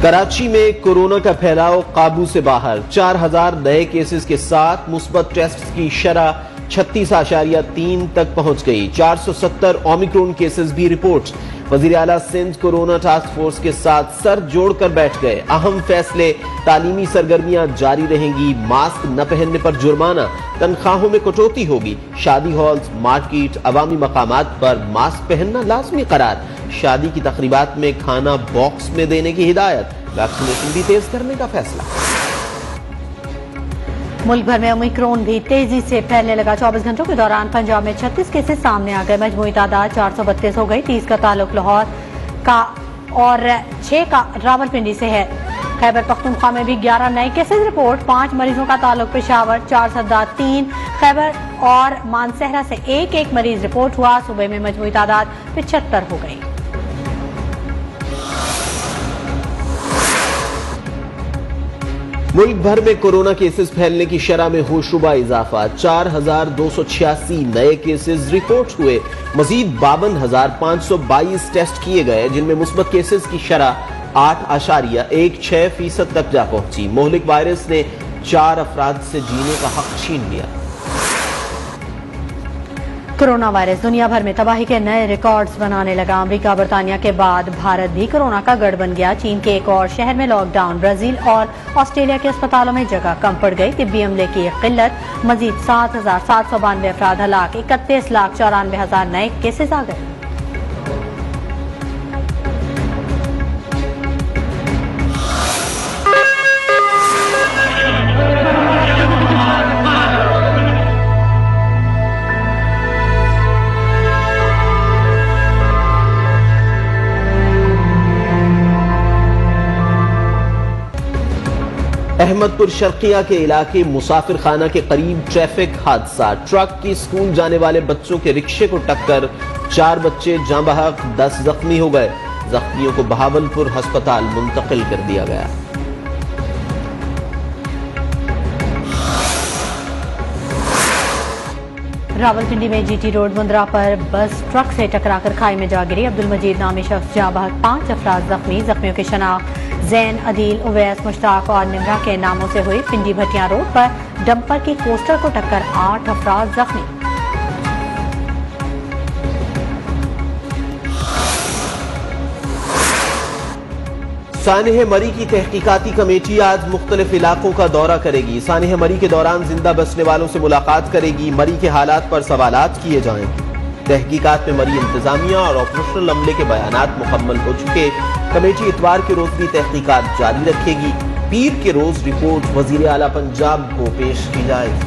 कराची में कोरोना का फैलाव काबू से बाहर। 4000 नए केसेस के साथ मुस्बत टेस्ट की शरह 36.3 तक पहुंच गई। 470 ओमिक्रॉन केसेस भी रिपोर्ट। वजीर आला सिंध कोरोना टास्क फोर्स के साथ सर जोड़कर बैठ गए। अहम फैसले, तालीमी सरगर्मियां जारी रहेंगी, मास्क न पहनने पर जुर्माना, तनख्वाहों में कटौती होगी, शादी हॉल्स, मार्केट, अवामी मकामात पर मास्क पहनना लाजमी करार, शादी की तकरीबात में खाना बॉक्स में देने की हिदायत, वैक्सीनेशन भी तेज करने का फैसला। मुल्क भर में ओमिक्रॉन भी तेजी से फैलने लगा। 24 घंटों के दौरान पंजाब में 36 केसेस सामने आ गए। मजमूई तादाद 432 हो गई। 30 का ताल्लुक लाहौर का और 6 का रावलपिंडी से है। खैबर पख्तूनख्वा में भी 11 नए केसेस रिपोर्ट। 5 मरीजों का ताल्लुक पेशावर, 4 सद्दात, 3 खैबर और मानसहरा से एक मरीज रिपोर्ट हुआ। सूबे में मजमूई तादाद 75 हो गई। मुल्क भर में कोरोना केसेस फैलने की शरह में होशरुबा इजाफा। 4286 नए केसेस रिपोर्ट हुए। मजीद 52,522 टेस्ट किए गए, जिनमें मुस्बत केसेस की शरह 8.16% तक जा पहुंची। मोहलिक वायरस ने 4 अफराद से जीने का हक छीन लिया। कोरोना वायरस दुनिया भर में तबाही के नए रिकॉर्ड्स बनाने लगा। अमेरिका बरतानिया के बाद भारत भी कोरोना का गढ़ बन गया। चीन के एक और शहर में लॉकडाउन। ब्राजील और ऑस्ट्रेलिया के अस्पतालों में जगह कम पड़ गई। तिब्बी अमले की किल्लत। मजीद 7,792 अफराद हलाक। 31,94,000 नए केसेस आ गए। अहमदपुर शर्किया के इलाके मुसाफिर खाना के करीब ट्रैफिक हादसा। ट्रक की स्कूल जाने वाले बच्चों के रिक्शे को टक्कर। 4 बच्चे जाँ बहक, 10 जख्मी हो गए। जख्मियों को बहावलपुर अस्पताल मुंतकिल कर दिया गया। रावलपिंडी में जीटी रोड मुंद्रा पर बस ट्रक से टकराकर खाई में जा गिरी। अब्दुल मजीद नामी शख्स जाँ बहक, 5 अफराद जख्मी। जख्मियों की शनाख्त जैन, अदील, उवैस, मुश्ताक और निमरा के नामों से हुई। पिंडी भटिया रोड पर डंपर की कोस्टर को टक्कर, 8 अफराद जख्मी। सानेह मरी की तहकीकाती कमेटी आज मुख्तलिफ इलाकों का दौरा करेगी। सानेह मरी के दौरान जिंदा बचने वालों से मुलाकात करेगी। मरी के हालात पर सवालात किए जाएंगे। तहकीकात में मरी इंतजामिया और ऑपरेशनल अमले के बयानात मुकम्मल हो चुके। कमेटी इतवार के रोज भी तहकीकात जारी रखेगी। पीर के रोज रिपोर्ट वजीर आला पंजाब को पेश की जाएगी।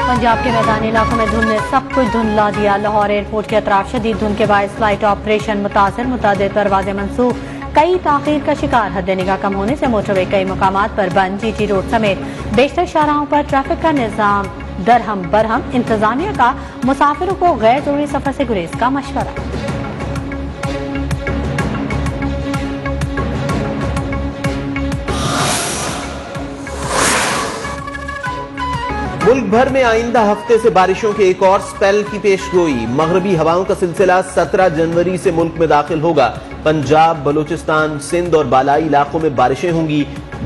पंजाब के मैदानी इलाकों में धुंध ने सब कुछ धुंधला दिया। लाहौर एयरपोर्ट के अतराफ शदीद धुंध के बायस फ्लाइट ऑपरेशन मुतासिर। मुतादिद परवाज़ें मनसूख। कई ताखीर का शिकार। हद निगाह कम होने से मोटरवे कई मुकामात पर बंद। जीटी रोड समेत बेशतर शाहराहों पर ट्रैफिक का निजाम दरहम बरहम। इंतजामिया का मुसाफिरों को गैर जरूरी सफर से गुरेज का मशवरा। मुल्क भर में आइंदा हफ्ते से बारिशों के एक और स्पेल की पेशगोई। मगरबी हवाओं का सिलसिला 17 जनवरी से मुल्क में दाखिल होगा। पंजाब, बलूचिस्तान, सिंध और बालाई इलाकों में बारिशें होंगी।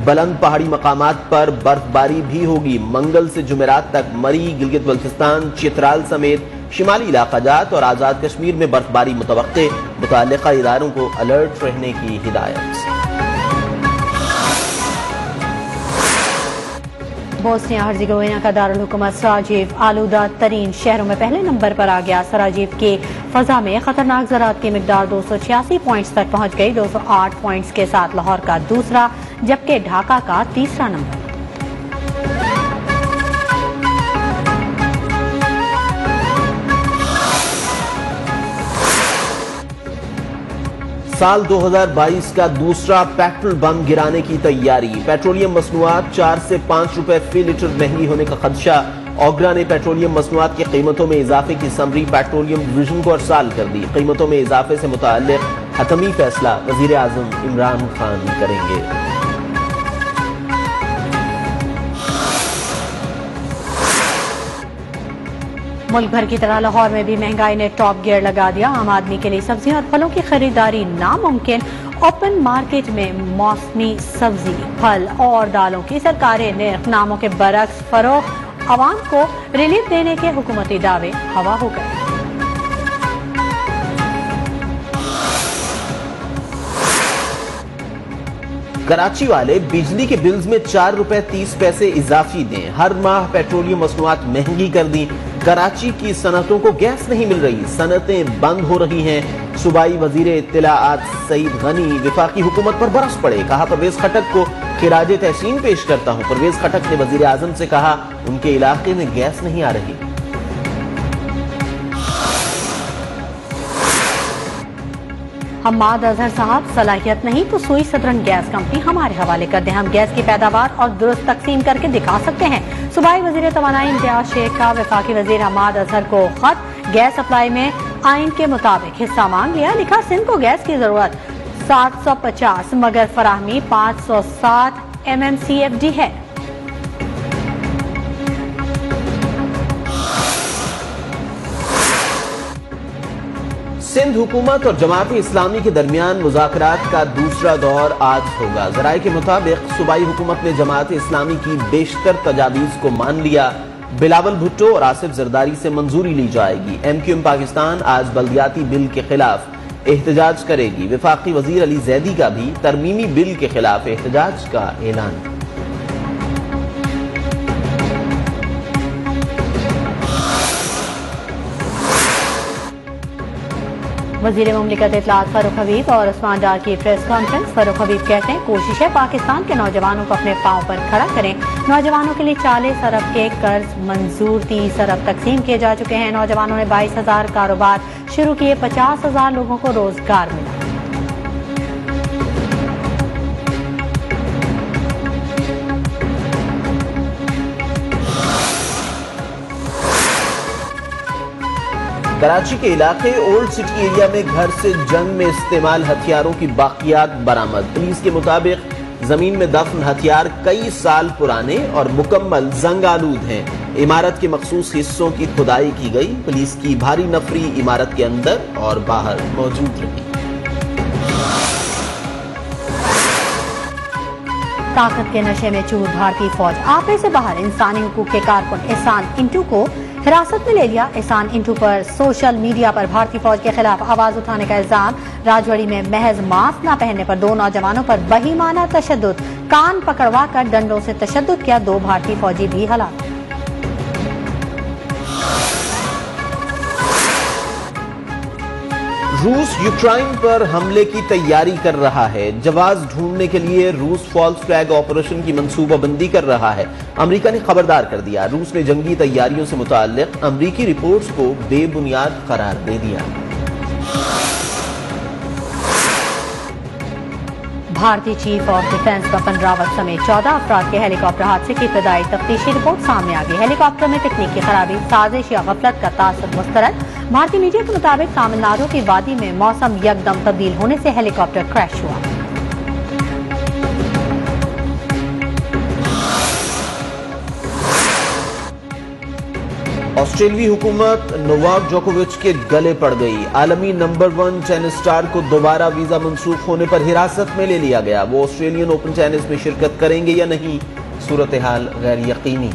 बुलंद पहाड़ी मकामात पर बर्फबारी भी होगी। मंगल से जुमेरात तक मरी, गिलगित बल्तिस्तान, चित्राल समेत शिमाली इलाकाजात और आजाद कश्मीर में बर्फबारी मुतवक्के। मुताल्लिका इदारों को अलर्ट रहने की हिदायत। बोस्निया हर्ज़ेगोविना का दारुल हुकूमत सराजीव आलूदा तरीन शहरों में पहले नंबर पर आ गया। सराजीव के फजा में खतरनाक ज़रात की मिकदार 286 पॉइंट्स तक पहुंच गई। 208 पॉइंट्स के साथ लाहौर का दूसरा, जबकि ढाका का तीसरा नंबर। साल 2022 का दूसरा पेट्रोल बम गिराने की तैयारी। पेट्रोलियम मसनूआत 4 से 5 रुपए फी लीटर महंगी होने का खदशा। ओगरा ने पेट्रोलियम मसनूआत की कीमतों में इजाफे की समरी पेट्रोलियम डिवीजन को अरसाल कर दी। कीमतों में इजाफे से मुताल्लिक हतमी फैसला वजीर आजम इमरान खान करेंगे। मुल्क भर की तरह लाहौर में भी महंगाई ने टॉप गियर लगा दिया। आम आदमी के लिए सब्जियों और फलों की खरीदारी नामुमकिन। ओपन मार्केट में मौसमी सब्जी, फल और दालों की सरकारी निर्खनामों के बरक्स फरोख्त। अवाम को रिलीफ देने के हुकूमती दावे हवा हो गए। कराची वाले बिजली के बिल्स में 4 रुपए 30 पैसे इजाफी दें। हर माह पेट्रोलियम मसनूआत महंगी कर दी। कराची की सनतों को गैस नहीं मिल रही, सनतें बंद हो रही हैं। सूबाई वजीर इत्तलाआत सईद गनी विफाकी हुकूमत पर बरस पड़े। कहा परवेज खटक को खिराजे तहसीन पेश करता हूं। परवेज खटक ने वजीर आजम से कहा उनके इलाके में गैस नहीं आ रही। हम्माद अजहर साहब, सलाहियत नहीं तो सुई सदरन गैस कंपनी हमारे हवाले कर दें। हम गैस की पैदावार और दुरुस्त तकसीम करके दिखा सकते हैं। सूबाई वजीर तवानाई इम्तियाज शेख का वफाकी वजीर हम्माद अजहर को खत। गैस सप्लाई में आइन के मुताबिक हिस्सा मांग लिया। लिखा, सिंध को गैस की जरूरत 750 मगर फराहमी 560 MMCFD है। सिंध हुकूमत और जमात इस्लामी के दरमियान मुज़ाकरात का दूसरा दौर आज होगा। ज़राए के मुताबिक सूबाई हुकूमत ने जमात इस्लामी की बेशतर तजावीज़ को मान लिया। बिलावल भुट्टो और आसिफ जरदारी से मंजूरी ली जाएगी। MQM पाकिस्तान आज बल्दियाती बिल के खिलाफ एहतजाज करेगी। वफाकी वजीर अली जैदी का भी तरमीमी बिल के खिलाफ एहतजाज का ऐलान। वजीर मुमलिकत इत्तलाआत फारूक हबीब और उस्मान डार की प्रेस कॉन्फ्रेंस। फारूक हबीब कहते हैं कोशिश है पाकिस्तान के नौजवानों को अपने पांव पर खड़ा करें। नौजवानों के लिए 40 अरब के कर्ज मंजूर, 30 अरब तकसीम किए जा चुके हैं। नौजवानों ने 22,000 कारोबार शुरू किए, 50,000 लोगों को रोजगार मिला। कराची के इलाके ओल्ड सिटी एरिया में घर से जंग में इस्तेमाल हथियारों की बाकियात बरामद। पुलिस के मुताबिक जमीन में दफन हथियार कई साल पुराने और मुकम्मल जंग आलूद हैं। इमारत के मखसूस हिस्सों की खुदाई की गई। पुलिस की भारी नफरी इमारत के अंदर और बाहर मौजूद रही। ताकत के नशे में चूर भारतीय फौज। आपे से बाहर इंसानी हुकूक के कारकुन एहसान इंटू को हिरासत में ले लिया। एहसान इंटू पर सोशल मीडिया पर भारतीय फौज के खिलाफ आवाज उठाने का इल्जाम। राजौरी में महज मास्क न पहनने पर 2 नौजवानों पर बहीमाना तशद्दुद। कान पकड़वा कर डंडों से तशद्दुद किया। 2 भारतीय फौजी भी हलाक। रूस यूक्रेन पर हमले की तैयारी कर रहा है। जवाब ढूंढने के लिए रूस फॉल्स फ्लैग ऑपरेशन की मंसूबाबंदी कर रहा है। अमेरिका ने खबरदार कर दिया। रूस ने जंगी तैयारियों से मुताल्लिक अमेरिकी रिपोर्ट्स को बेबुनियाद करार दे दिया। भारतीय chief of defence Bipin Rawat समेत 14 अफराद के हेलीकॉप्टर हादसे की इब्तदाई तफ्तीशी रिपोर्ट सामने आ गई। हेलीकॉप्टर में तकनीकी खराबी, साजिश या गफलत का तासुर मुस्तरद। भारतीय मीडिया के मुताबिक तमिलनाडु की वादी में मौसम यकदम तब्दील होने से हेलीकॉप्टर क्रैश हुआ। ऑस्ट्रेलियाई हुकूमत नोवाक जोकोविच के गले पड़ गई। आलमी नंबर 1 टेनिस स्टार को दोबारा वीजा मंसूख होने पर हिरासत में ले लिया गया। वो ऑस्ट्रेलियन ओपन टेनिस में शिरकत करेंगे या नहीं, सूरत हाल गैर यकीनी।